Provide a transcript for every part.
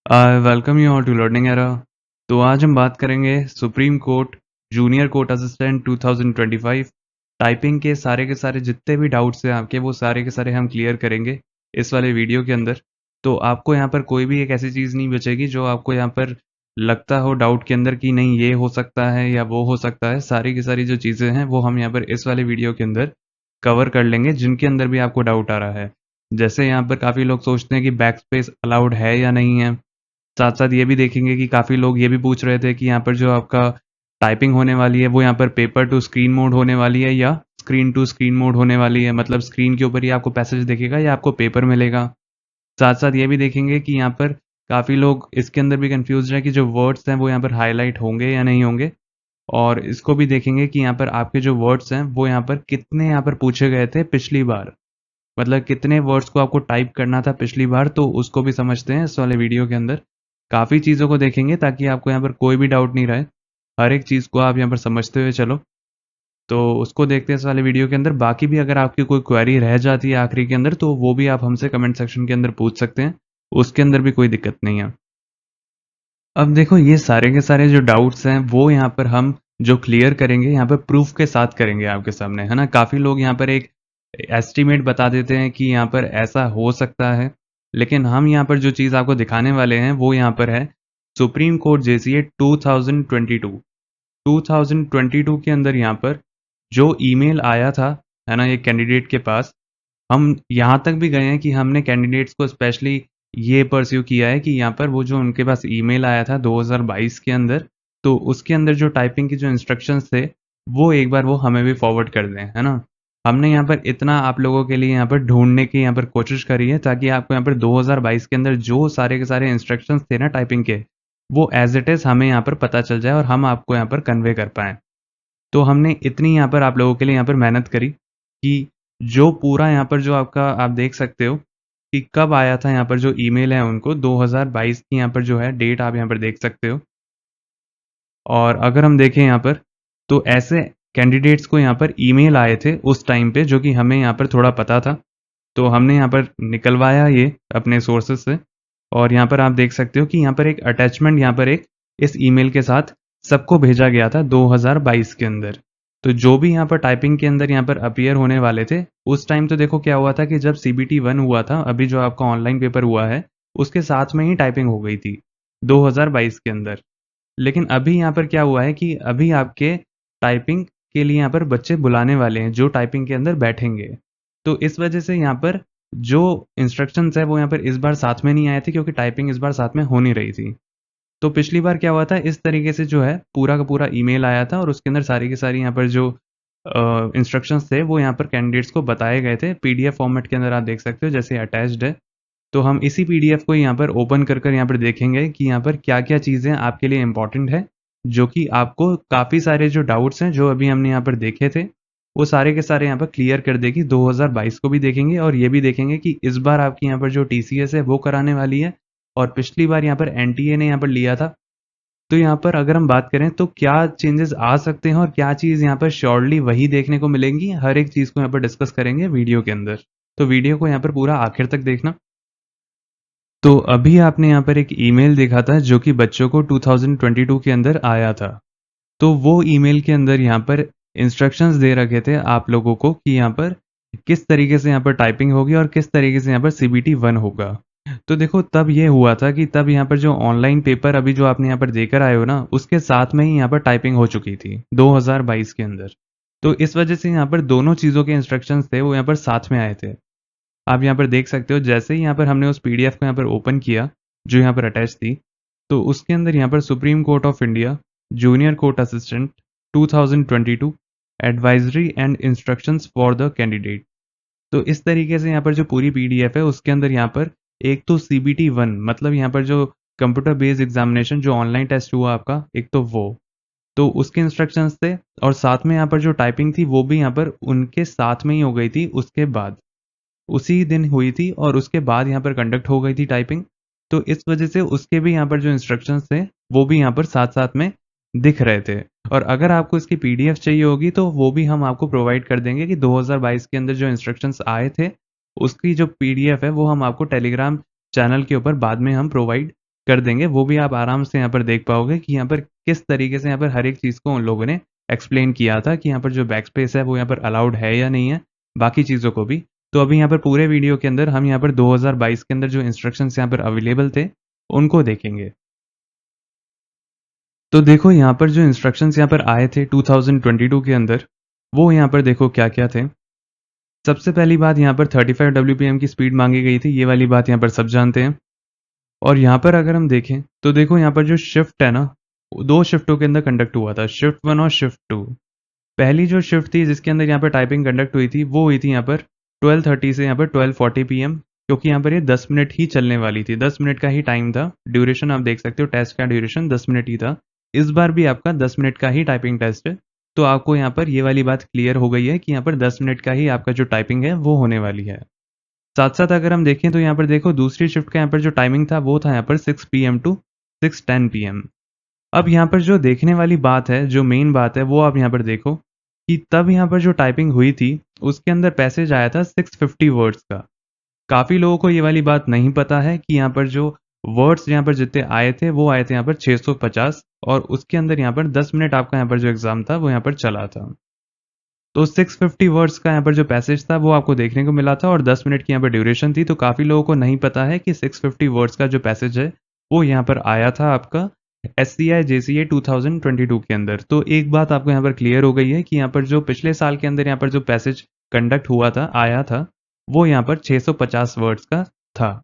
Welcome you all to learning era. तो आज हम बात करेंगे supreme court junior court assistant 2025 typing के सारे जितने भी डाउट्स हैं आपके वो सारे के सारे हम क्लियर करेंगे इस वाले वीडियो के अंदर। तो आपको यहाँ पर कोई भी एक ऐसी चीज़ नहीं बचेगी जो आपको यहाँ पर लगता हो डाउट के अंदर कि नहीं ये हो सकता है या वो हो सकता है। सारी की सारी जो चीज़ें हैं वो हम यहाँ पर इस वाले वीडियो के अंदर कवर कर लेंगे जिनके अंदर भी आपको डाउट आ रहा है। जैसे यहाँ पर काफ़ी लोग सोचते हैं कि बैक स्पेस अलाउड है या नहीं है। साथ-साथ ये भी देखेंगे कि काफ़ी लोग ये भी पूछ रहे थे कि यहाँ पर जो आपका टाइपिंग होने वाली है, वो यहाँ पर पेपर टू स्क्रीन मोड होने वाली है या स्क्रीन टू स्क्रीन मोड होने वाली है। मतलब स्क्रीन के ऊपर ही आपको पैसेज दिखेगा या आपको पेपर मिलेगा। साथ-साथ ये भी देखेंगे कि यहाँ पर काफ़ी लोग इसके अंदर भी कन्फ्यूज़्ड हैं कि जो वर्ड्स हैं, वो यहाँ पर हाइलाइट होंगे या नहीं होंगे। और इसको भी देखेंगे कि यहाँ पर आपके जो वर्ड्स हैं, वो यहाँ पर कितने यहाँ पर पूछे गए थे पिछली बार। मतलब कितने वर्ड्स को आपको टाइप करना था पिछली बार, तो उसको भी समझते हैं इस वाले वीडियो के अंदर। काफ़ी चीज़ों को देखेंगे ताकि आपको यहाँ पर कोई भी डाउट नहीं रहे। हर एक चीज़ को आप यहाँ पर समझते हुए चलो। तो उसको देखते हैं इस वाले वीडियो के अंदर। बाकी भी अगर आपकी कोई क्वेरी रह जाती है आखिरी के अंदर, तो वो भी आप हमसे कमेंट सेक्शन के अंदर पूछ सकते हैं। उसके अंदर भी कोई दिक्कत नहीं है। अब देखो ये सारे के सारे जो डाउट्स हैं वो यहाँ पर हम जो क्लियर करेंगे यहाँ पर प्रूफ के साथ करेंगे आपके सामने, है ना। काफ़ी लोग यहाँ पर एक एस्टिमेट बता देते हैं कि यहाँ पर ऐसा हो सकता है, लेकिन हम यहाँ पर जो चीज़ आपको दिखाने वाले हैं वो यहाँ पर है सुप्रीम कोर्ट जेसीए 2022। 2022 के अंदर यहाँ पर जो ईमेल आया था, है ना, एक कैंडिडेट के पास। हम यहाँ तक भी गए हैं कि हमने कैंडिडेट्स को स्पेशली ये परस्यू किया है कि यहाँ पर वो जो उनके पास ईमेल आया था 2022 के अंदर, तो उसके अंदर जो टाइपिंग के जो इंस्ट्रक्शंस थे वो एक बार वो हमें भी फॉरवर्ड कर दें, है ना। हमने यहाँ पर इतना आप लोगों के लिए यहाँ पर ढूंढने की यहाँ पर कोशिश करी है ताकि आपको यहाँ पर 2022 के अंदर जो सारे के सारे इंस्ट्रक्शंस थे ना टाइपिंग के, वो एज इट इज़ हमें यहाँ पर पता चल जाए और हम आपको यहाँ पर कन्वे कर पाएँ। तो हमने इतनी यहाँ पर आप लोगों के लिए यहाँ पर मेहनत करी कि जो पूरा यहाँ पर जो आपका आप देख सकते हो कि कब आया था यहाँ पर जो ईमेल है उनको 2022 की यहाँ पर जो है डेट आप यहाँ पर देख सकते हो। और अगर हम देखें यहाँ पर, तो ऐसे कैंडिडेट्स को यहाँ पर ईमेल आए थे उस टाइम पे जो कि हमें यहाँ पर थोड़ा पता था। तो हमने यहाँ पर निकलवाया ये अपने सोर्सेस से। और यहाँ पर आप देख सकते हो कि यहाँ पर एक अटैचमेंट यहाँ पर एक इस ईमेल के साथ सबको भेजा गया था 2022 के अंदर। तो जो भी यहाँ पर टाइपिंग के अंदर यहाँ पर अपीयर होने वाले थे उस टाइम, तो देखो क्या हुआ था कि जब CBT 1 हुआ था, अभी जो आपका ऑनलाइन पेपर हुआ है उसके साथ में ही टाइपिंग हो गई थी 2022 के अंदर। लेकिन अभी यहाँ पर क्या हुआ है कि अभी आपके टाइपिंग के लिए यहाँ पर बच्चे बुलाने वाले हैं जो टाइपिंग के अंदर बैठेंगे। तो इस वजह से यहाँ पर जो इंस्ट्रक्शंस है वो यहाँ पर इस बार साथ में नहीं आए थे क्योंकि टाइपिंग इस बार साथ में हो नहीं रही थी। तो पिछली बार क्या हुआ था, इस तरीके से जो है पूरा का पूरा ईमेल आया था और उसके अंदर सारी की सारी यहाँ पर जो इंस्ट्रक्शंस थे वो यहाँ पर कैंडिडेट्स को बताए गए थे। पीडीएफ फॉर्मेट के अंदर आप देख सकते हो जैसे अटैच्ड है। तो हम इसी पीडीएफ को यहाँ पर ओपन कर यहाँ पर देखेंगे कि यहाँ पर क्या-क्या चीज़ें आपके लिए इम्पोर्टेंट है, जो कि आपको काफ़ी सारे जो डाउट्स हैं जो अभी हमने यहाँ पर देखे थे, वो सारे के सारे यहाँ पर क्लियर कर देगी। 2022 को भी देखेंगे और ये भी देखेंगे कि इस बार आपकी यहाँ पर जो टीसीएस है वो कराने वाली है और पिछली बार यहाँ पर एनटीए ने यहाँ पर लिया था। तो यहाँ पर अगर हम बात करें तो क्या चेंजेस आ सकते हैं और क्या चीज़ यहाँ पर श्योरली वही देखने को मिलेंगी, हर एक चीज़ को यहाँ पर डिस्कस करेंगे वीडियो के अंदर। तो वीडियो को यहाँ पर पूरा आखिर तक देखना। तो अभी आपने यहाँ पर एक ईमेल देखा था जो कि बच्चों को 2022 के अंदर आया था। तो वो ईमेल के अंदर यहाँ पर इंस्ट्रक्शंस दे रखे थे आप लोगों को कि यहाँ पर किस तरीके से यहाँ पर टाइपिंग होगी और किस तरीके से यहाँ पर CBT 1 होगा। तो देखो तब ये हुआ था कि तब यहाँ पर जो ऑनलाइन पेपर अभी जो आपने यहाँ पर देकर आए हो ना, उसके साथ में ही यहाँ पर टाइपिंग हो चुकी थी 2022 के अंदर। तो इस वजह से यहाँ पर दोनों चीज़ों के इंस्ट्रक्शंस थे वो यहाँ पर साथ में आए थे। आप यहाँ पर देख सकते हो जैसे ही यहाँ पर हमने उस पीडीएफ को यहाँ पर ओपन किया जो यहाँ पर अटैच थी, तो उसके अंदर यहाँ पर supreme court of India junior court assistant 2022 advisory and instructions for the candidate. तो इस तरीके से यहाँ पर जो पूरी पीडीएफ है उसके अंदर यहाँ पर एक तो CBT 1 मतलब यहाँ पर जो कंप्यूटर बेस्ड एग्जामिनेशन जो ऑनलाइन टेस्ट हुआ आपका, एक तो वो, तो उसके इंस्ट्रक्शंस थे और साथ में यहाँ पर जो टाइपिंग थी वो भी यहाँ पर उनके साथ में ही हो गई थी। उसके बाद उसी दिन हुई थी और उसके बाद यहाँ पर कंडक्ट हो गई थी टाइपिंग। तो इस वजह से उसके भी यहाँ पर जो इंस्ट्रक्शंस थे वो भी यहाँ पर साथ-साथ में दिख रहे थे। और अगर आपको इसकी पीडीएफ चाहिए होगी तो वो भी हम आपको प्रोवाइड कर देंगे कि 2022 के अंदर जो इंस्ट्रक्शंस आए थे, उसकी जो पीडीएफ है वो हम आपको टेलीग्राम चैनल के ऊपर बाद में हम प्रोवाइड कर देंगे, वो भी आप आराम से यहाँ पर देख पाओगे कि यहाँ पर किस तरीके से यहाँ पर हर एक चीज़ को उन लोगों ने एक्सप्लेन किया था कि यहाँ पर जो बैकस्पेस है वो यहाँ पर अलाउड है या नहीं है, बाकी चीज़ों को भी। तो अभी यहाँ पर पूरे वीडियो के अंदर हम यहाँ पर 2022 के अंदर जो इंस्ट्रक्शंस यहाँ पर अवेलेबल थे, उनको देखेंगे। तो देखो यहाँ पर जो इंस्ट्रक्शंस यहाँ पर आए थे 2022 के अंदर, वो यहाँ पर देखो क्या-क्या थे। सबसे पहली बात यहाँ पर 35 डब्ल्यूपीएम की स्पीड मांगी गई थी, ये वाली बात यहाँ पर सब जानते हैं। और यहाँ पर अगर हम देखें तो देखो यहाँ पर जो शिफ्ट है ना, 2 शिफ्टों के अंदर कंडक्ट हुआ था, शिफ्ट 1 और शिफ्ट 2। पहली जो शिफ्ट थी जिसके अंदर यहाँ पर टाइपिंग कंडक्ट हुई थी, वो हुई थी यहाँ पर 12:30 से यहाँ पर 12:40 पीएम, क्योंकि यहाँ पर ये 10 मिनट ही चलने वाली थी, 10 मिनट का ही टाइम था। ड्यूरेशन आप देख सकते हो, टेस्ट का ड्यूरेशन 10 मिनट ही था। इस बार भी आपका 10 मिनट का ही टाइपिंग टेस्ट है। तो आपको यहाँ पर ये वाली बात क्लियर हो गई है कि यहाँ पर 10 मिनट का ही आपका जो टाइपिंग है वो होने वाली है। साथ-साथ अगर हम देखें तो यहाँ पर देखो दूसरी शिफ्ट का यहाँ पर जो टाइमिंग था वो था यहाँ पर 6 पीएम टू 6:10 पीएम। अब यहाँ पर जो देखने वाली बात है, जो मेन बात है, वो आप यहाँ पर देखो कि तब यहाँ पर जो टाइपिंग हुई थी, उसके अंदर पैसेज आया था 650 वर्ड्स का। काफ़ी लोगों को ये वाली बात नहीं पता है कि यहाँ पर जो वर्ड्स यहाँ पर जितने आए थे, वो आए थे यहाँ पर 650, और उसके अंदर यहाँ पर 10 मिनट आपका यहाँ पर जो एग्ज़ाम था, वो यहाँ पर चला था। तो 650 वर्ड्स का यहाँ पर जो पैसेज था वो आपको देखने को मिला था, और 10 मिनट की यहाँ पर ड्यूरेशन थी। तो काफ़ी लोगों को नहीं पता है कि 650 वर्ड्स का जो पैसेज है वो यहाँ पर आया था आपका SCI JCA 2022 के अंदर। तो एक बात आपको यहाँ पर क्लियर हो गई है कि यहाँ पर जो पिछले साल के अंदर यहाँ पर जो पैसेज कंडक्ट हुआ था, आया था, वो यहाँ पर 650 वर्ड्स का था।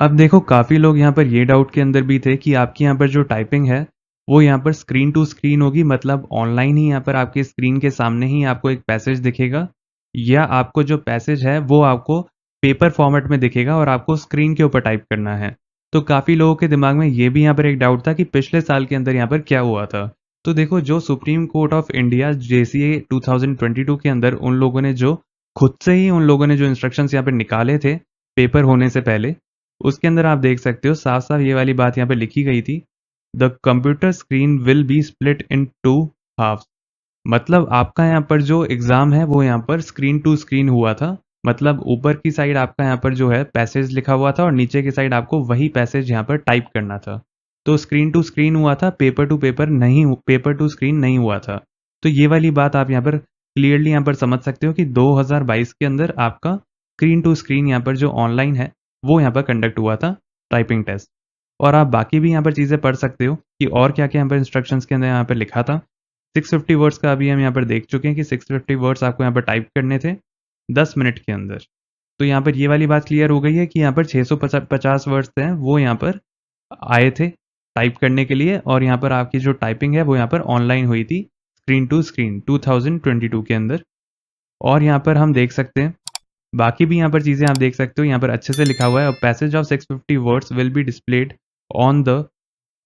अब देखो काफ़ी लोग यहाँ पर ये डाउट के अंदर भी थे कि आपकी यहाँ पर जो टाइपिंग है, वो यहाँ पर स्क्रीन टू स्क्रीन होगी, मतलब ऑनलाइन ही यहाँ पर आपके स्क्रीन के सामने ही आपको एक पैसेज दिखेगा, या आपको जो पैसेज है वो आपको पेपर फॉर्मेट में दिखेगा और आपको स्क्रीन के ऊपर टाइप करना है। तो काफ़ी लोगों के दिमाग में ये भी यहाँ पर एक डाउट था कि पिछले साल के अंदर यहाँ पर क्या हुआ था। तो देखो जो supreme court of India JCA 2022 के अंदर उन लोगों ने जो खुद से ही उन लोगों ने जो इंस्ट्रक्शंस यहाँ पर निकाले थे पेपर होने से पहले, उसके अंदर आप देख सकते हो साफ-साफ ये वाली बात यहाँ पे लिखी गई थी, the computer screen will be split in 2 halves. मतलब आपका यहाँ पर जो एग्ज़ाम है वो यहाँ पर स्क्रीन टू स्क्रीन हुआ था। मतलब ऊपर की साइड आपका यहाँ पर जो है पैसेज लिखा हुआ था, और नीचे की साइड आपको वही पैसेज यहाँ पर टाइप करना था। तो स्क्रीन टू स्क्रीन हुआ था, पेपर टू पेपर नहीं, पेपर टू स्क्रीन नहीं हुआ था। तो ये वाली बात आप यहाँ पर क्लियरली यहाँ पर समझ सकते हो कि 2022 के अंदर आपका स्क्रीन टू स्क्रीन यहाँ पर जो ऑनलाइन है वो यहाँ पर कंडक्ट हुआ था टाइपिंग टेस्ट। और आप बाकी भी यहाँ पर चीज़ें पढ़ सकते हो कि और क्या-क्या यहाँ पर इंस्ट्रक्शंस के अंदर यहाँ पर लिखा था। 650 वर्ड्स का अभी हम यहाँ पर देख चुके हैं कि 650 वर्ड्स आपको यहाँ पर टाइप करने थे 10 मिनट के अंदर। तो यहाँ पर ये वाली बात क्लियर हो गई है कि यहाँ पर 650 वर्ड्स हैं वो यहाँ पर आए थे टाइप करने के लिए, और यहाँ पर आपकी जो टाइपिंग है वो यहाँ पर ऑनलाइन हुई थी स्क्रीन टू स्क्रीन 2022 के अंदर। और यहाँ पर हम देख सकते हैं बाकी भी यहाँ पर चीज़ें आप देख सकते हो, यहाँ पर अच्छे से लिखा हुआ है, passage of 650 words will be displayed on the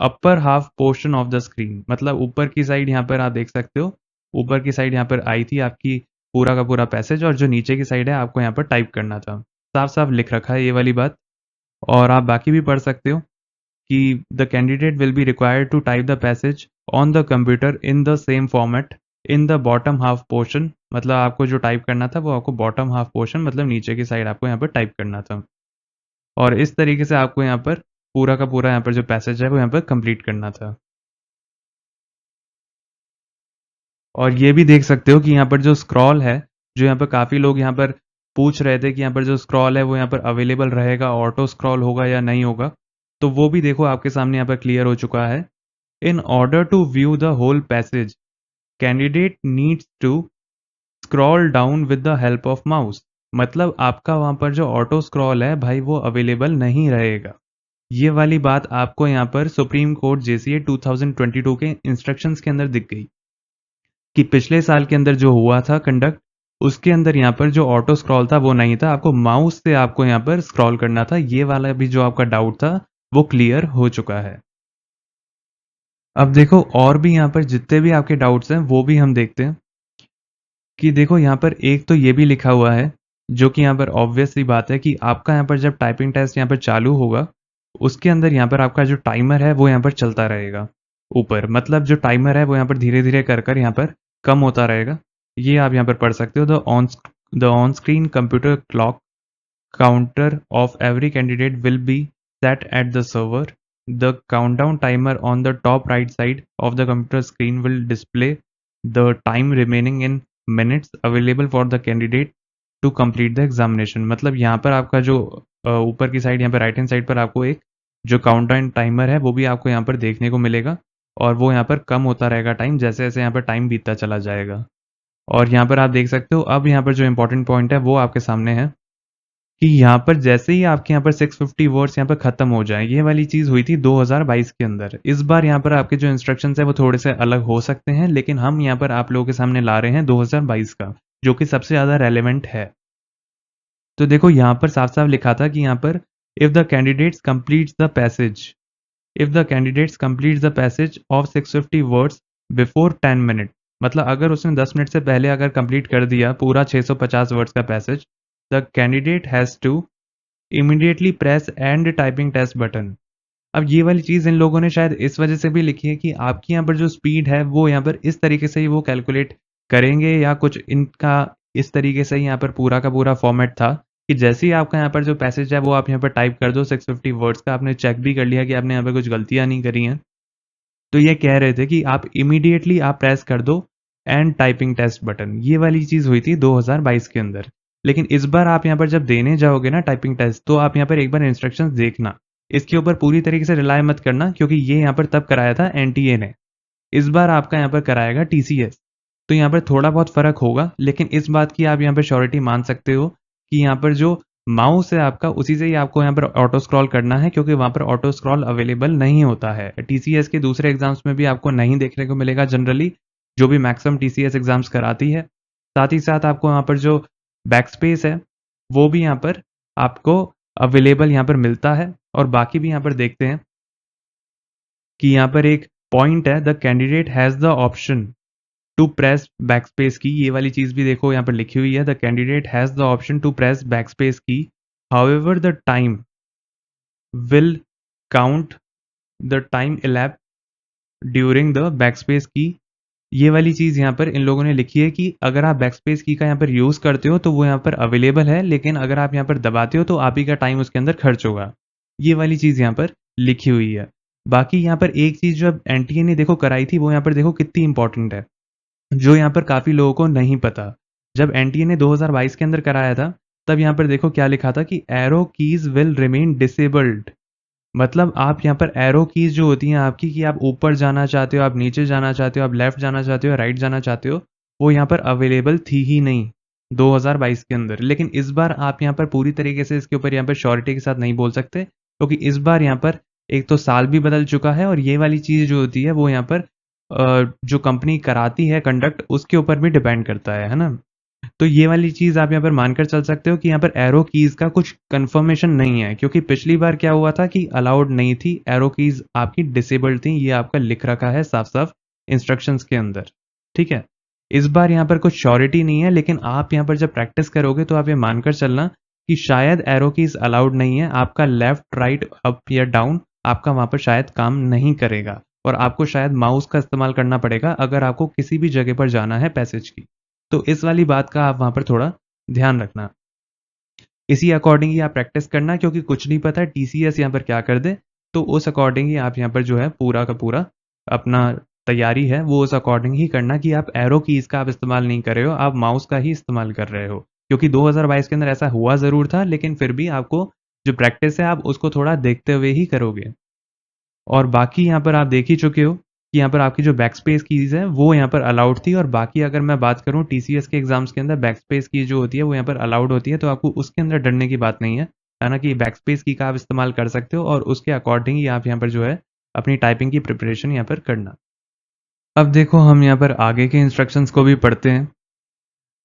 upper half portion of the screen. मतलब ऊपर की साइड यहाँ पर आप देख सकते हो, ऊपर की साइड यहाँ पर आई थी आपकी पूरा का पूरा पैसेज, और जो नीचे की साइड है आपको यहाँ पर टाइप करना था। साफ साफ लिख रखा है ये वाली बात। और आप बाकी भी पढ़ सकते हो कि the candidate will be required to type the passage on the computer in the same format in the bottom half portion. मतलब आपको जो टाइप करना था वो आपको बॉटम हाफ पोर्शन, मतलब नीचे की साइड आपको यहाँ पर टाइप करना था, और इस तरीके से आपको यहाँ पर पूरा का पूरा यहाँ पर जो पैसेज है वो यहाँ पर कंप्लीट करना था। और ये भी देख सकते हो कि यहाँ पर जो स्क्रॉल है, जो यहाँ पर काफ़ी लोग यहाँ पर पूछ रहे थे कि यहाँ पर जो स्क्रॉल है वो यहाँ पर अवेलेबल रहेगा, ऑटो स्क्रॉल होगा या नहीं होगा, तो वो भी देखो आपके सामने यहाँ पर क्लियर हो चुका है। In order to view the whole passage candidate needs to scroll down with the help of mouse. मतलब आपका वहाँ पर जो ऑटो स्क्रॉल है भाई वो अवेलेबल नहीं रहेगा। ये वाली बात आपको यहाँ पर सुप्रीम कोर्ट JCA 2022 के इंस्ट्रक्शंस के अंदर दिख गई कि पिछले साल के अंदर जो हुआ था कंडक्ट, उसके अंदर यहाँ पर जो ऑटो स्क्रॉल था वो नहीं था, आपको माउस से आपको यहाँ पर स्क्रॉल करना था। ये वाला भी जो आपका डाउट था वो क्लियर हो चुका है। अब देखो और भी यहाँ पर जितने भी आपके डाउट्स हैं वो भी हम देखते हैं कि देखो यहाँ पर एक तो ये भी लिखा हुआ है, जो कि यहाँ पर ऑब्वियस सी बात है कि आपका यहाँ पर जब टाइपिंग टेस्ट यहाँ पर चालू होगा, उसके अंदर यहाँ पर आपका जो टाइमर है वो यहाँ पर चलता रहेगा ऊपर। मतलब जो टाइमर है वो यहाँ पर धीरे धीरे कर कर यहाँ पर कम होता रहेगा। ये आप यहाँ पर पढ़ सकते हो, the on screen computer clock counter of every candidate will B set at the server. The countdown timer on the top right side of the computer screen will display the time remaining in minutes available for the candidate to complete the examination. मतलब यहाँ पर आपका जो ऊपर की side यहाँ पर right hand side पर आपको एक जो काउंटडाउन टाइमर है वो भी आपको यहाँ पर देखने को मिलेगा और वो यहाँ पर कम होता रहेगा टाइम जैसे जैसे यहाँ पर टाइम बीतता चला जाएगा। और यहाँ पर आप देख सकते हो अब यहाँ पर जो इंपॉर्टेंट पॉइंट है वो आपके सामने है कि यहाँ पर जैसे ही आपके यहाँ पर 650 वर्ड्स यहाँ पर खत्म हो जाए, ये वाली चीज हुई थी 2022 के अंदर। इस बार यहाँ पर आपके जो इंस्ट्रक्शंस है वो थोड़े से अलग हो सकते हैं, लेकिन हम यहाँ पर आप लोगों के सामने ला रहे हैं 2022 का, जो कि सबसे ज्यादा रेलेवेंट है। तो देखो यहाँ पर साफ साफ लिखा था कि यहाँ पर if the candidates completes the passage if the candidates completes the passage of 650 words before 10 minute, मतलब अगर उसने 10 मिनट से पहले अगर कंप्लीट कर दिया पूरा 650 वर्ड्स का passage, the candidate has to immediately press end typing test button. अब ये वाली चीज इन लोगों ने शायद इस वजह से भी लिखी है कि आपकी यहाँ पर जो स्पीड है वो यहाँ पर इस तरीके से ही वो कैलकुलेट करेंगे, या कुछ इनका इस तरीके से यहाँ पर पूरा का पूरा फॉर्मेट था कि जैसे ही आपका यहाँ पर जो पैसेज है वो आप यहाँ पर टाइप कर दो 650 वर्ड्स का, आपने चेक भी कर लिया कि आपने यहाँ पर कुछ गलतियां नहीं करी हैं, तो ये कह रहे थे कि आप इमीडिएटली आप प्रेस कर दो एंड टाइपिंग टेस्ट बटन। ये वाली चीज हुई थी 2022 के अंदर। लेकिन इस बार आप यहाँ पर जब देने जाओगे ना टाइपिंग टेस्ट, तो आप यहाँ पर एक बार इंस्ट्रक्शंस देखना, इसके ऊपर पूरी तरीके से रिलाय मत करना, क्योंकि ये यहाँ पर तब कराया था एनटीए ने, इस बार आपका यहाँ पर कराएगा टीसीएस। तो यहाँ पर थोड़ा बहुत फर्क होगा, लेकिन इस बात की आप यहाँ पर श्योरिटी मान सकते हो कि यहाँ पर जो माउस है आपका उसी से ही आपको यहाँ पर ऑटो स्क्रॉल करना है, क्योंकि वहां पर ऑटो स्क्रॉल अवेलेबल नहीं होता है। टीसीएस के दूसरे एग्जाम्स में भी आपको नहीं देखने को मिलेगा जनरली, जो भी मैक्सिमम टीसीएस एग्जाम्स कराती है। साथ ही साथ आपको यहाँ पर जो बैकस्पेस है वो भी यहाँ पर आपको अवेलेबल यहाँ पर मिलता है। और बाकी भी यहाँ पर देखते हैं कि यहाँ पर एक पॉइंट है, the candidate has the option to press backspace key, ये वाली चीज भी देखो यहाँ पर लिखी हुई है, the candidate has the option to press backspace key, however the time will count the time elapsed during the backspace key. ये वाली चीज यहाँ पर इन लोगों ने लिखी है कि अगर आप बैकस्पेस की का यहाँ पर यूज करते हो तो वो यहाँ पर अवेलेबल है, लेकिन अगर आप यहाँ पर दबाते हो तो आप ही का टाइम उसके अंदर खर्च होगा। ये वाली चीज यहाँ पर लिखी हुई है। बाकी यहाँ पर एक चीज जो अब एनटीए ने देखो कराई थी वो यहाँ पर देखो कितनी इंपॉर्टेंट है, जो यहाँ पर काफी लोगों को नहीं पता। जब एनटीए ने 2022 के अंदर कराया था तब यहाँ पर देखो क्या लिखा था कि arrow keys will remain disabled. मतलब आप यहाँ पर एरो कीज जो होती हैं आपकी, कि आप ऊपर जाना चाहते हो, आप नीचे जाना चाहते हो, आप लेफ्ट जाना चाहते हो, राइट जाना चाहते हो, वो यहाँ पर अवेलेबल थी ही नहीं 2022 के अंदर। लेकिन इस बार आप यहाँ पर पूरी तरीके से इसके ऊपर यहाँ पर श्योरिटी के साथ नहीं बोल सकते, क्योंकि इस बार यहाँ पर एक तो साल भी बदल चुका है, और ये वाली चीज जो होती है वो यहाँ पर जो कंपनी कराती है कंडक्ट उसके ऊपर भी डिपेंड करता है ना। तो ये वाली चीज आप यहाँ पर मानकर चल सकते हो कि यहाँ पर एरो कीज का कुछ कंफर्मेशन नहीं है, क्योंकि पिछली बार क्या हुआ था कि अलाउड नहीं थी, एरो कीज आपकी डिसेबल्ड थी, ये आपका लिख रखा है साफ साफ इंस्ट्रक्शंस के अंदर। ठीक है, इस बार यहाँ पर कुछ श्योरिटी नहीं है, लेकिन आप यहाँ पर जब प्रैक्टिस करोगे तो आप ये मानकर चलना कि शायद एरो कीज अलाउड नहीं है, आपका लेफ्ट राइट अप या डाउन आपका वहां पर शायद काम नहीं करेगा, और आपको शायद माउस का इस्तेमाल करना पड़ेगा अगर आपको किसी भी जगह पर जाना है पैसेज की। तो इस वाली बात का आप वहां पर थोड़ा ध्यान रखना, इसी अकॉर्डिंग ही आप प्रैक्टिस करना, क्योंकि कुछ नहीं पता टीसीएस यहाँ पर क्या कर दे। तो उस अकॉर्डिंग ही आप यहाँ पर जो है पूरा का पूरा अपना तैयारी है वो उस अकॉर्डिंग ही करना कि आप एरो कीज का आप इस्तेमाल नहीं कर रहे हो, आप माउस का ही इस्तेमाल कर रहे हो। क्योंकि 2022 के अंदर ऐसा हुआ जरूर था, लेकिन फिर भी आपको जो प्रैक्टिस है आप उसको थोड़ा देखते हुए ही करोगे। और बाकी यहाँ पर आप देख ही चुके हो कि यहाँ पर आपकी जो बैकस्पेस कीज है वो यहाँ पर अलाउड थी, और बाकी अगर मैं बात करूँ टीसीएस के एग्जाम्स के अंदर बैकस्पेस की जो होती है वो यहाँ पर अलाउड होती है, तो आपको उसके अंदर डरने की बात नहीं है। हालांकि बैकस्पेस की का आप इस्तेमाल कर सकते हो, और उसके अकॉर्डिंग ही आप यहाँ पर जो है अपनी टाइपिंग की प्रिपरेशन यहाँ पर करना। अब देखो हम यहाँ पर आगे के इंस्ट्रक्शंस को भी पढ़ते हैं।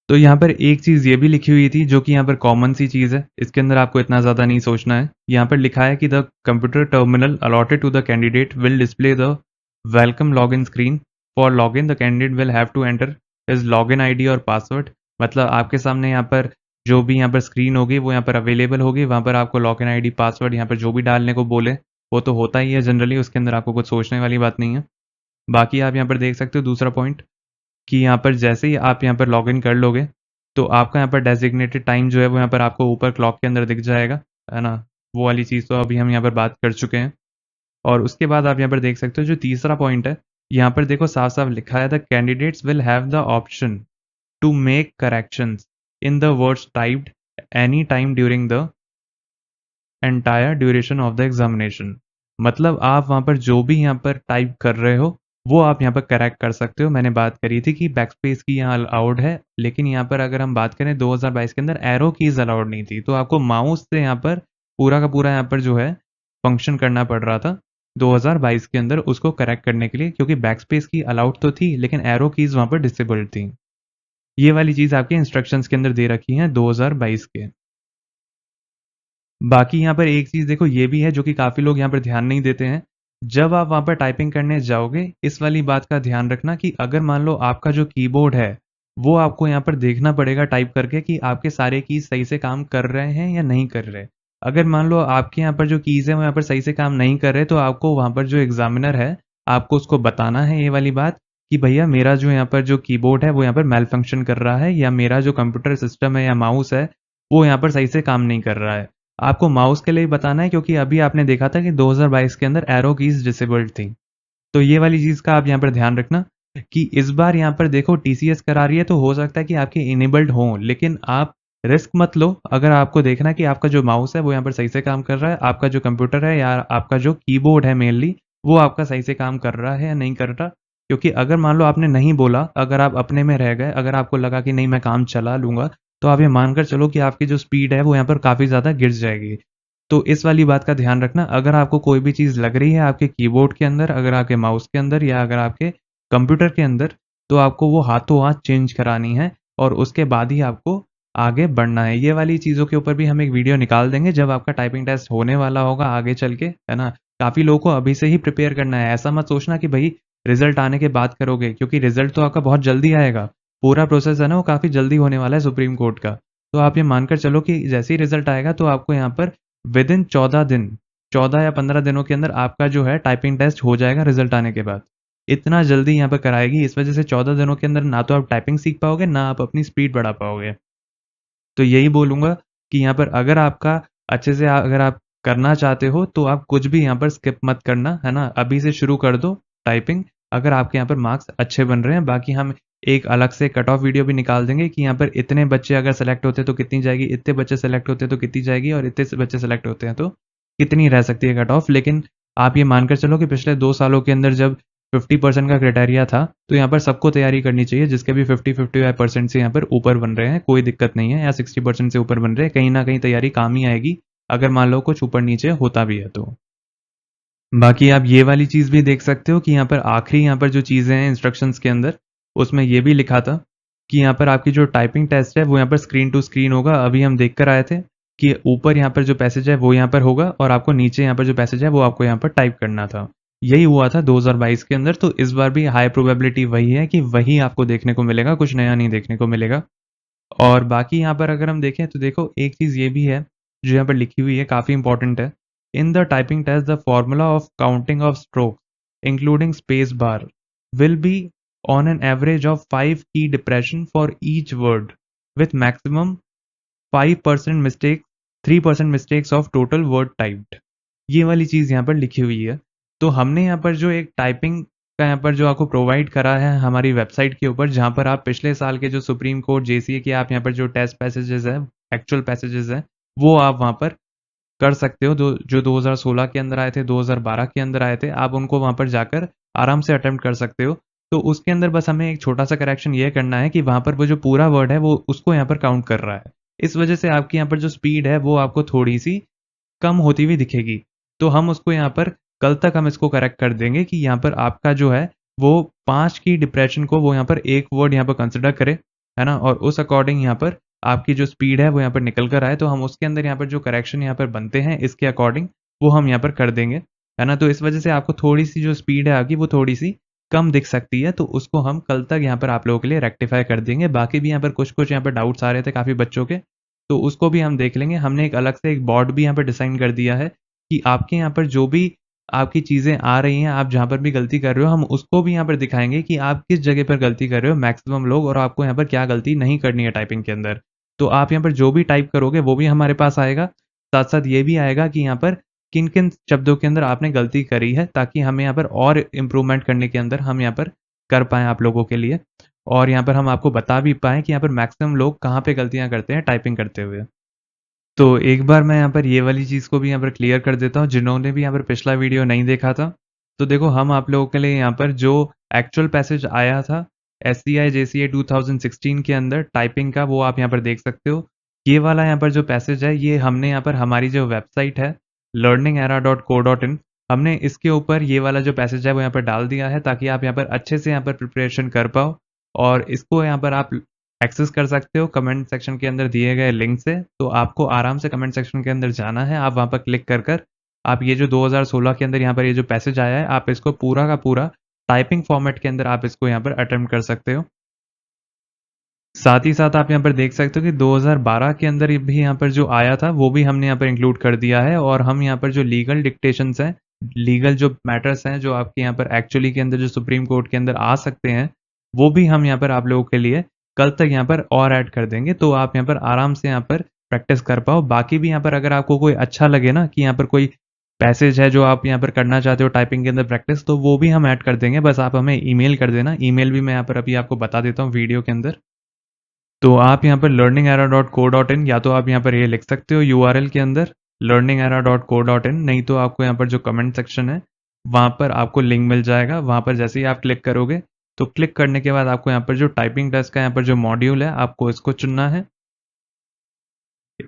तो यहाँ पर एक चीज ये भी लिखी हुई थी जो कि यहाँ पर कॉमन सी चीज है, इसके अंदर आपको इतना ज्यादा नहीं सोचना है। यहाँ पर लिखा है कि the computer terminal allotted to the candidate will display the welcome login screen. For login the candidate will have to enter his login ID और पासवर्ड। मतलब आपके सामने यहाँ पर जो भी यहाँ पर स्क्रीन होगी वो यहाँ पर अवेलेबल होगी, वहां पर आपको लॉगिन आईडी पासवर्ड यहाँ पर जो भी डालने को बोले वो तो होता ही है जनरली, उसके अंदर आपको कुछ सोचने वाली बात नहीं है। बाकी आप यहाँ पर देख सकते हो दूसरा पॉइंट कि यहाँ पर जैसे ही आप यहाँ पर लॉगिन कर लोगे तो आपका यहाँ पर डेजिग्नेटेड टाइम जो है वो यहाँ पर आपको ऊपर क्लॉक के अंदर दिख जाएगा, है ना। वो वाली चीज़ तो अभी हम यहाँ पर बात कर चुके हैं। और उसके बाद आप यहाँ पर देख सकते हो जो तीसरा पॉइंट है, यहाँ पर देखो साफ-साफ लिखा है the candidates will have the option to make corrections in the words typed any time during the entire duration of the examination. मतलब आप वहाँ पर जो भी यहाँ पर टाइप कर रहे हो, वो आप यहाँ पर करेक्ट कर सकते हो। मैंने बात करी थी कि बैकस्पेस की यहाँ अलाउड है, लेकिन यहाँ पर अगर हम बात करें 2022 के अंदर एरो कीज़ अलाउड नहीं थी, तो आपको माउस से यहाँ पर पूरा का पूरा यहाँ पर जो है फंक्शन करना पड़ रहा था 2022 के अंदर उसको करेक्ट करने के लिए, क्योंकि बैकस्पेस की अलाउड तो थी लेकिन एरो कीज़ वहाँ पर डिसेबल्ड थी। ये वाली चीज़ आपके इंस्ट्रक्शंस के अंदर दे रखी है 2022 के। बाकी यहाँ पर एक चीज़ देखो ये भी है जो कि काफ़ी लोग यहाँ पर ध्यान नहीं देते हैं। जब आप वहाँ पर टाइपिंग करने जाओगे, इस वाली बात का ध्यान रखना कि अगर मान लो आपका जो कीबोर्ड है, वो आपको यहाँ पर देखना पड़ेगा टाइप करके कि आपके सारे कीज़ सही से काम कर रहे हैं या नहीं कर रहे। अगर मान लो आपके यहाँ पर जो कीज़ है वो यहाँ पर सही से काम नहीं कर रहे, तो आपको वहाँ पर जो एग्ज़ामिनर है, आपको उसको बताना है ये वाली बात कि भैया मेरा जो यहाँ पर जो कीबोर्ड है वो यहाँ पर मैल फंक्शन कर रहा है, या मेरा जो कंप्यूटर सिस्टम है या माउस है, वो यहाँ पर सही से काम नहीं कर रहा है। आपको माउस के लिए बताना है क्योंकि अभी आपने देखा था कि 2022 के अंदर एरो कीज डिसेबल्ड थी। तो ये वाली चीज़ का आप यहाँ पर ध्यान रखना कि इस बार यहाँ पर देखो टीसीएस करा रही है तो हो सकता है कि आपके इनेबल्ड हों, लेकिन आप रिस्क मत लो। अगर आपको देखना है कि आपका जो माउस है वो यहाँ पर सही से काम कर रहा है, आपका जो कंप्यूटर है या आपका जो कीबोर्ड है मेनली वो आपका सही से काम कर रहा है या नहीं कर रहा, क्योंकि अगर मान लो आपने नहीं बोला, अगर आप अपने में रह गए, अगर आपको लगा कि नहीं मैं काम चला लूंगा, तो आप ये मानकर चलो कि आपकी जो स्पीड है वो यहाँ पर काफ़ी ज़्यादा गिर जाएगी। तो इस वाली बात का ध्यान रखना। अगर आपको कोई भी चीज़ लग रही है आपके कीबोर्ड के अंदर, अगर आपके माउस के अंदर या अगर आपके कंप्यूटर के अंदर, तो आपको वो हाथों हाथ चेंज करानी है और उसके बाद ही आपको आगे बढ़ना है। ये वाली चीज़ों के ऊपर भी हम एक वीडियो निकाल देंगे जब आपका टाइपिंग टेस्ट होने वाला होगा आगे चल के, है ना? काफ़ी लोगों को अभी से ही प्रिपेयर करना है। ऐसा मत सोचना कि भई रिज़ल्ट आने के बाद करोगे, क्योंकि रिज़ल्ट तो आपका बहुत जल्दी आएगा। पूरा प्रोसेस है ना वो काफ़ी जल्दी होने वाला है सुप्रीम कोर्ट का। तो आप ये मानकर चलो कि जैसे ही रिज़ल्ट आएगा तो आपको यहाँ पर विदिन 14 दिन, 14 या 15 दिनों के अंदर आपका जो है टाइपिंग टेस्ट हो जाएगा रिज़ल्ट आने के बाद। इतना जल्दी यहाँ पर कराएगी, इस वजह से 14 दिनों के अंदर ना तो आप टाइपिंग सीख पाओगे, ना आप अपनी स्पीड बढ़ा पाओगे। तो यही बोलूँगा कि यहाँ पर अगर आपका अच्छे से अगर आप करना चाहते हो तो आप कुछ भी यहाँ पर स्किप मत करना, है ना? अभी से शुरू कर दो टाइपिंग, अगर आपके यहाँ पर मार्क्स अच्छे बन रहे हैं। बाकी हम एक अलग से कट ऑफ वीडियो भी निकाल देंगे कि यहाँ पर इतने बच्चे अगर सेलेक्ट होते हैं तो कितनी जाएगी, इतने बच्चे सेलेक्ट होते हैं तो कितनी जाएगी और इतने से बच्चे सेलेक्ट होते हैं तो कितनी रह सकती है कट ऑफ। लेकिन आप ये मानकर चलो कि पिछले 2 सालों के अंदर जब 50% का क्राइटेरिया था, तो यहाँ पर सबको तैयारी करनी चाहिए जिसके भी 50-55% से यहाँ पर ऊपर बन रहे हैं, कोई दिक्कत नहीं है, या 60% से ऊपर बन रहे हैं, कहीं न कहीं तैयारी काम ही आएगी, अगर मान लो कुछ ऊपर-नीचे होता भी है तो। बाकी आप ये वाली चीज़ भी देख सकते हो कि यहाँ पर आखिरी यहाँ पर जो चीज़ें हैं इंस्ट्रक्शंस के अंदर, उसमें ये भी लिखा था कि यहाँ पर आपकी जो टाइपिंग टेस्ट है वो यहाँ पर स्क्रीन टू स्क्रीन होगा। अभी हम देख कर आए थे कि ऊपर यहाँ पर जो पैसेज है वो यहाँ पर होगा और आपको नीचे यहाँ पर जो पैसेज है वो आपको यहाँ पर टाइप करना था। यही हुआ था 2022 के अंदर, तो इस बार भी हाई प्रोबेबिलिटी वही है कि वही आपको देखने को मिलेगा, कुछ नया नहीं देखने को मिलेगा। और बाकी यहाँ पर अगर हम देखें तो देखो एक चीज़ ये भी है जो यहाँ पर लिखी हुई है, काफ़ी इंपॉर्टेंट है। In the typing test the formula of counting of stroke including space bar will be on an average of 5 key depression for each word with maximum 5% mistake 3% mistakes of total word typed। ये वाली चीज़ यहाँ पर लिखी हुई है। तो हमने यहाँ पर जो एक टाइपिंग का यहाँ पर जो आपको प्रोवाइड करा है हमारी वेबसाइट के ऊपर, जहाँ पर आप पिछले साल के जो सुप्रीम कोर्ट जेसीए के आप यहाँ पर जो टेस्ट पैसेजेस हैं, एक्चुअल पैसेजेस हैं, वो आप वहाँ पर कर सकते हो। जो 2016 के अंदर आए थे, 2012 के अंदर आए थे, आप उनको वहाँ पर जाकर आराम से अटेम्प्ट कर सकते हो। तो उसके अंदर बस हमें एक छोटा सा करेक्शन ये करना है कि वहाँ पर वो जो पूरा वर्ड है वो उसको यहाँ पर काउंट कर रहा है। इस वजह से आपकी यहाँ पर जो स्पीड है वो आपको थोड़ी सी कम होती हुई दिखेगी। तो हम उसको यहाँ पर कल तक हम इसको करेक्ट कर देंगे कि यहाँ पर आपका जो है वो 5 की डिप्रेशन को वो यहाँ पर एक वर्ड यहाँ पर कंसिडर करे, है ना? और उस अकॉर्डिंग यहाँ पर आपकी जो स्पीड है वो यहाँ पर निकल कर आए, तो हम उसके अंदर यहाँ पर जो करेक्शन यहाँ पर बनते हैं इसके अकॉर्डिंग वो हम यहाँ पर कर देंगे, है ना? तो इस वजह से आपको थोड़ी सी जो स्पीड है आपकी वो थोड़ी सी कम दिख सकती है, तो उसको हम कल तक यहाँ पर आप लोगों के लिए रेक्टिफाई कर देंगे। बाकी भी यहाँ पर कुछ-कुछ यहाँ पर डाउट्स आ रहे थे काफ़ी बच्चों के, तो उसको भी हम देख लेंगे। हमने एक अलग से एक बोर्ड भी यहाँ पर डिज़ाइन कर दिया है कि आपके यहाँ पर जो भी आपकी चीज़ें आ रही हैं, आप जहाँ पर भी गलती कर रहे हो, हम उसको भी यहाँ पर दिखाएँगे कि आप किस जगह पर गलती कर रहे हो मैक्सिमम लोग, और आपको यहाँ पर क्या गलती नहीं करनी है टाइपिंग के अंदर। तो आप यहाँ पर जो भी टाइप करोगे वो भी हमारे पास आएगा, साथ-साथ ये भी आएगा कि यहाँ पर किन-किन शब्दों के अंदर आपने गलती करी है, ताकि हमें यहाँ पर और इम्प्रूवमेंट करने के अंदर हम यहाँ पर कर पाएँ आप लोगों के लिए। और यहाँ पर हम आपको बता भी पाएँ कि यहाँ पर मैक्सिमम लोग कहाँ पे गलतियाँ करते हैं टाइपिंग करते हुए। तो एक बार मैं यहाँ पर ये वाली चीज़ को भी यहाँ पर क्लियर कर देता हूँ, जिन्होंने भी यहाँ पर पिछला वीडियो नहीं देखा था। तो देखो, हम आप लोगों के लिए यहाँ पर जो एक्चुअल पैसेज आया था एससीआई जेसीए 2016 के अंदर टाइपिंग का, वो आप यहाँ पर देख सकते हो। ये वाला यहाँ पर जो पैसेज है, ये हमने यहाँ पर हमारी जो वेबसाइट है learningera.co.in, हमने इसके ऊपर ये वाला जो पैसेज है वो यहाँ पर डाल दिया है, ताकि आप यहाँ पर अच्छे से यहाँ पर प्रिपरेशन कर पाओ। और इसको यहाँ पर आप एक्सेस कर सकते हो कमेंट सेक्शन के अंदर दिए गए लिंक से। तो आपको आराम से कमेंट सेक्शन के अंदर जाना है, आप वहाँ पर क्लिक कर आप ये जो 2016 के अंदर यहाँ पर ये जो पैसेज आया है, आप इसको पूरा का पूरा टाइपिंग फॉर्मेट के अंदर आप इसको यहाँ पर अटेम्प्ट कर सकते हो। साथ ही साथ आप यहाँ पर देख सकते हो कि 2012 के अंदर ये भी यहाँ पर जो आया था, वो भी हमने यहाँ पर इंक्लूड कर दिया है। और हम यहाँ पर जो लीगल डिक्टेशंस हैं, लीगल जो मैटर्स हैं, जो आपके यहाँ पर एक्चुअली के अंदर जो सुप्रीम कोर्ट के अंदर आ सकते हैं, वो भी हम यहाँ पर आप लोगों के लिए कल तक यहाँ पर और ऐड कर देंगे, तो आप यहाँ पर आराम से यहाँ पर प्रैक्टिस कर पाओ। बाकी भी यहाँ पर अगर आपको कोई अच्छा लगे ना कि यहाँ पर कोई पैसेज है जो आप यहाँ पर करना चाहते हो टाइपिंग के अंदर प्रैक्टिस, तो वो भी हम ऐड कर देंगे। बस आप हमें ईमेल कर देना। ईमेल भी मैं यहाँ पर अभी आपको बता देता हूँ वीडियो के अंदर। तो आप यहाँ पर learningera.co.in, या तो आप यहाँ पर ये लिख सकते हो यूआरएल के अंदर learningera.co.in, नहीं तो आपको यहाँ पर जो कमेंट सेक्शन है वहाँ पर आपको लिंक मिल जाएगा। वहाँ पर जैसे ही आप क्लिक करोगे, तो क्लिक करने के बाद आपको यहाँ पर जो टाइपिंग टेस्ट का यहाँ पर जो मॉड्यूल है, आपको इसको चुनना है।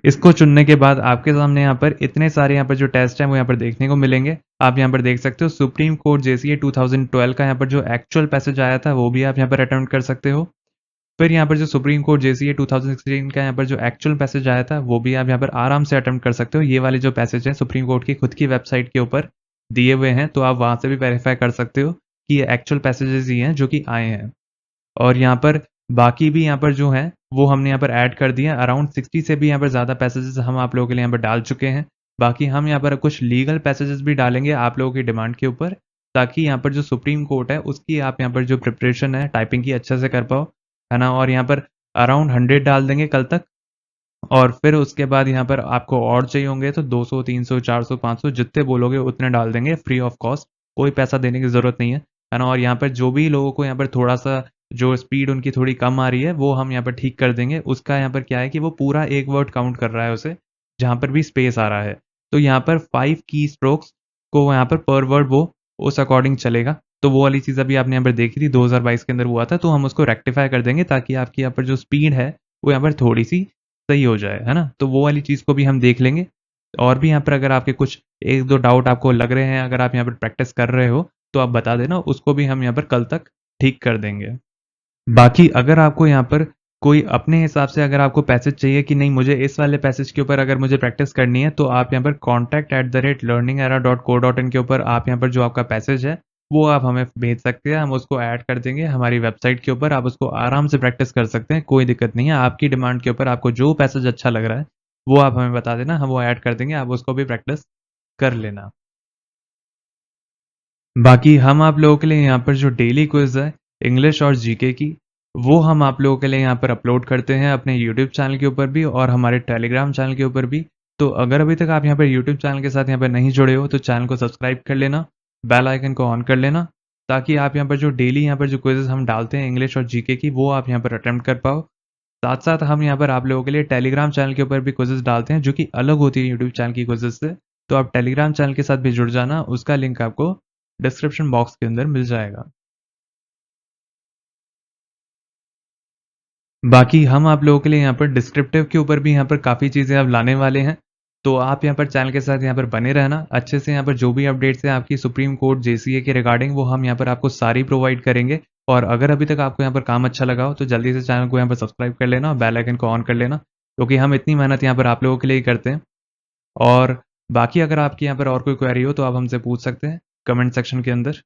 इसको चुनने के बाद आपके सामने यहाँ पर इतने सारे यहाँ पर जो टेस्ट हैं वो यहाँ पर देखने को मिलेंगे। आप यहाँ पर देख सकते हो सुप्रीम कोर्ट जेसीए 2012 का यहाँ पर जो एक्चुअल पैसेज आया था, वो भी आप यहाँ पर अटेम्प्ट कर सकते हो। फिर यहाँ पर जो सुप्रीम कोर्ट जेसीए 2016 का यहाँ पर जो एक्चुअल पैसेज आया था, वो भी आप यहाँ पर आराम से अटेम्प्ट कर सकते हो। ये वाले जो पैसेज हैं सुप्रीम कोर्ट की खुद की वेबसाइट के ऊपर दिए हुए हैं, तो आप वहाँ से भी वेरीफाई कर सकते हो कि ये एक्चुअल पैसेजेस ही हैं जो कि आए हैं। और यहाँ पर बाकी भी यहाँ पर जो है वो हमने यहाँ पर ऐड कर दिया। अराउंड 60 से भी यहाँ पर ज़्यादा पैसेजेस हम आप लोगों के लिए यहाँ पर डाल चुके हैं। बाकी हम यहाँ पर कुछ लीगल पैसेजेस भी डालेंगे आप लोगों की डिमांड के ऊपर, ताकि यहाँ पर जो सुप्रीम कोर्ट है उसकी आप यहाँ पर जो प्रिपरेशन है टाइपिंग की अच्छे से कर पाओ, है ना। और यहाँ पर अराउंड 100 डाल देंगे कल तक। और फिर उसके बाद यहाँ पर आपको और चाहिए होंगे तो 200, 300, 400, 500 जितने बोलोगे उतने डाल देंगे फ्री ऑफ कॉस्ट। कोई पैसा देने की ज़रूरत नहीं है ना। और यहाँ पर जो भी लोगों को यहाँ पर थोड़ा सा जो स्पीड उनकी थोड़ी कम आ रही है, वो हम यहाँ पर ठीक कर देंगे। उसका यहाँ पर क्या है कि वो पूरा एक वर्ड काउंट कर रहा है उसे, जहाँ पर भी स्पेस आ रहा है। तो यहाँ पर 5 की स्ट्रोक्स को यहाँ पर वर्ड वो उस अकॉर्डिंग चलेगा। तो वो वाली चीज़ अभी आपने यहाँ पर देखी थी, 2022 के अंदर हुआ था, तो हम उसको रेक्टिफाई कर देंगे ताकि आपकी यहाँ पर जो स्पीड है वो यहाँ पर थोड़ी सी सही हो जाए, है ना। तो वो वाली चीज़ को भी हम देख लेंगे। और भी यहाँ पर अगर आपके कुछ 1-2 डाउट आपको लग रहे हैं, अगर आप यहाँ पर प्रैक्टिस कर रहे हो, तो आप बता देना, उसको भी हम यहाँ पर कल तक ठीक कर देंगे। बाकी अगर आपको यहाँ पर कोई अपने हिसाब से अगर आपको पैसेज चाहिए कि नहीं मुझे इस वाले पैसेज के ऊपर अगर मुझे प्रैक्टिस करनी है, तो आप यहाँ पर contact@learningera.co.in के ऊपर आप यहाँ पर जो आपका पैसेज है वो आप हमें भेज सकते हैं। हम उसको ऐड कर देंगे हमारी वेबसाइट के ऊपर। आप उसको आराम से प्रैक्टिस कर सकते हैं, कोई दिक्कत नहीं है। आपकी डिमांड के ऊपर आपको जो पैसेज अच्छा लग रहा है वो आप हमें बता देना, हम वो ऐड कर देंगे, आप उसको भी प्रैक्टिस कर लेना। बाकी हम आप लोगों के लिए यहाँ पर जो डेली क्विज है इंग्लिश और जीके की, वो हम आप लोगों के लिए यहाँ पर अपलोड करते हैं अपने यूट्यूब चैनल के ऊपर भी और हमारे टेलीग्राम चैनल के ऊपर भी। तो अगर अभी तक आप यहाँ पर यूट्यूब चैनल के साथ यहाँ पर नहीं जुड़े हो, तो चैनल को सब्सक्राइब कर लेना, बेल आइकन को ऑन कर लेना, ताकि आप यहाँ पर जो डेली यहाँ पर जो क्विजेस हम डालते हैं इंग्लिश और जीके की, वो आप यहाँ पर अटेम्प्ट कर पाओ। साथ साथ हम यहाँ पर आप लोगों के लिए टेलीग्राम चैनल के ऊपर भी क्विजेस डालते हैं, जो कि अलग होती है यूट्यूब चैनल की क्विजेस से। तो आप टेलीग्राम चैनल के साथ भी जुड़ जाना, उसका लिंक आपको डिस्क्रिप्शन बॉक्स के अंदर मिल जाएगा। बाकी हम आप लोगों के लिए यहाँ पर डिस्क्रिप्टिव के ऊपर भी यहाँ पर काफ़ी चीज़ें अब लाने वाले हैं। तो आप यहाँ पर चैनल के साथ यहाँ पर बने रहना। अच्छे से यहाँ पर जो भी अपडेट्स हैं आपकी सुप्रीम कोर्ट जेसीए के रिगार्डिंग, वो हम यहाँ पर आपको सारी प्रोवाइड करेंगे। और अगर अभी तक आपको यहाँ पर काम अच्छा लगा हो, तो जल्दी से चैनल को यहाँ पर सब्सक्राइब कर लेना और बेल आइकन को ऑन कर लेना, क्योंकि हम इतनी मेहनत यहाँ पर आप लोगों के लिए ही करते हैं। और बाकी अगर आपकी यहाँ पर और कोई क्वेरी हो, तो आप हमसे पूछ सकते हैं कमेंट सेक्शन के अंदर।